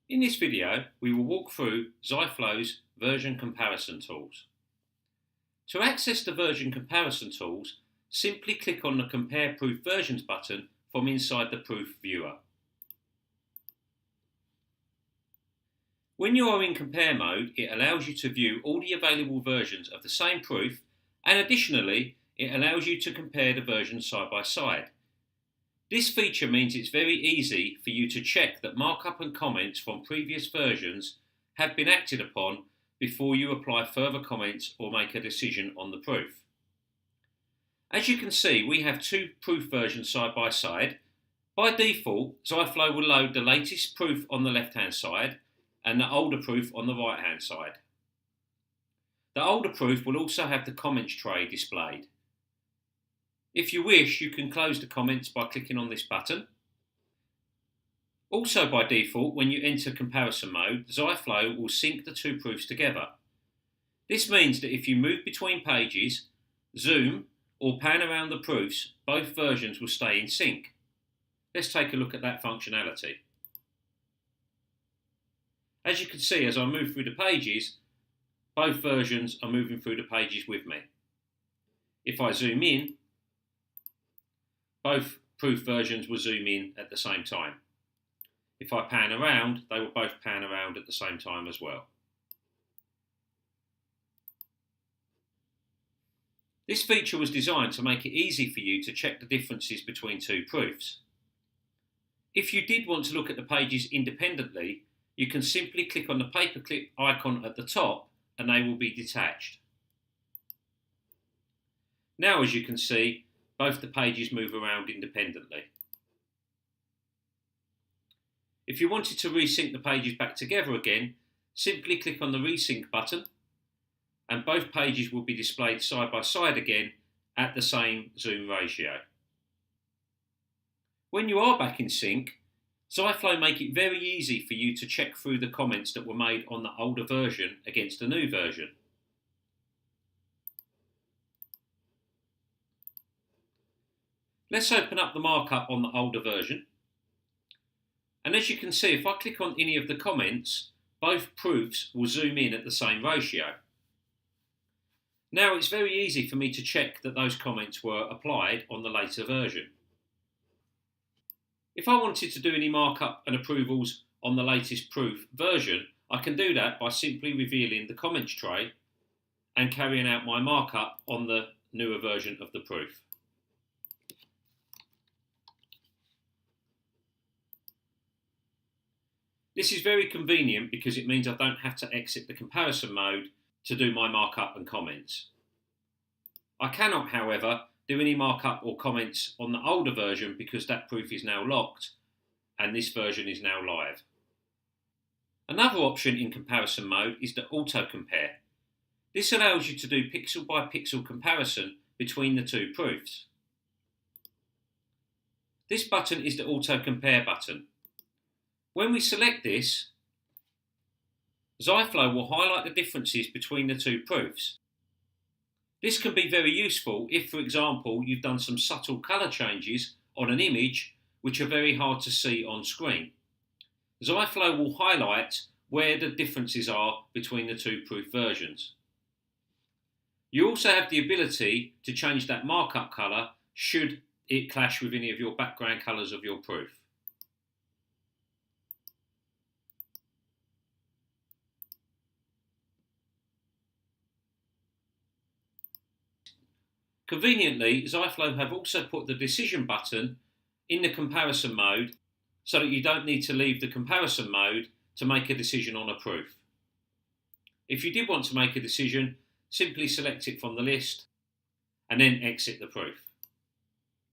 In this video, we will walk through Ziflow's version comparison tools. To access the version comparison tools, simply click on the Compare Proof Versions button from inside the Proof viewer. When you are in compare mode, it allows you to view all the available versions of the same proof, and additionally, it allows you to compare the versions side by side. This feature means it's very easy for you to check that markup and comments from previous versions have been acted upon before you apply further comments or make a decision on the proof. As you can see, we have two proof versions side by side. By default, Ziflow will load the latest proof on the left-hand side and the older proof on the right-hand side. The older proof will also have the comments tray displayed. If you wish, you can close the comments by clicking on this button. Also by default, when you enter comparison mode, Ziflow will sync the two proofs together. This means that if you move between pages, zoom, or pan around the proofs, both versions will stay in sync. Let's take a look at that functionality. As you can see, as I move through the pages, both versions are moving through the pages with me. If I zoom in, both proof versions will zoom in at the same time. If I pan around, they will both pan around at the same time as well. This feature was designed to make it easy for you to check the differences between two proofs. If you did want to look at the pages independently, you can simply click on the paperclip icon at the top and they will be detached. Now, as you can see, both the pages move around independently. If you wanted to resync the pages back together again, simply click on the Resync button and both pages will be displayed side by side again at the same zoom ratio. When you are back in sync, Ziflow make it very easy for you to check through the comments that were made on the older version against the new version. Let's open up the markup on the older version. And as you can see, if I click on any of the comments, both proofs will zoom in at the same ratio. Now it's very easy for me to check that those comments were applied on the later version. If I wanted to do any markup and approvals on the latest proof version, I can do that by simply revealing the comments tray and carrying out my markup on the newer version of the proof. This is very convenient because it means I don't have to exit the comparison mode to do my markup and comments. I cannot, however, do any markup or comments on the older version because that proof is now locked and this version is now live. Another option in comparison mode is the auto compare. This allows you to do pixel by pixel comparison between the two proofs. This button is the auto compare button. When we select this, Ziflow will highlight the differences between the two proofs. This can be very useful if, for example, you've done some subtle colour changes on an image which are very hard to see on screen. Ziflow will highlight where the differences are between the two proof versions. You also have the ability to change that markup colour should it clash with any of your background colours of your proof. Conveniently, Ziflow have also put the decision button in the comparison mode so that you don't need to leave the comparison mode to make a decision on a proof. If you did want to make a decision, simply select it from the list and then exit the proof.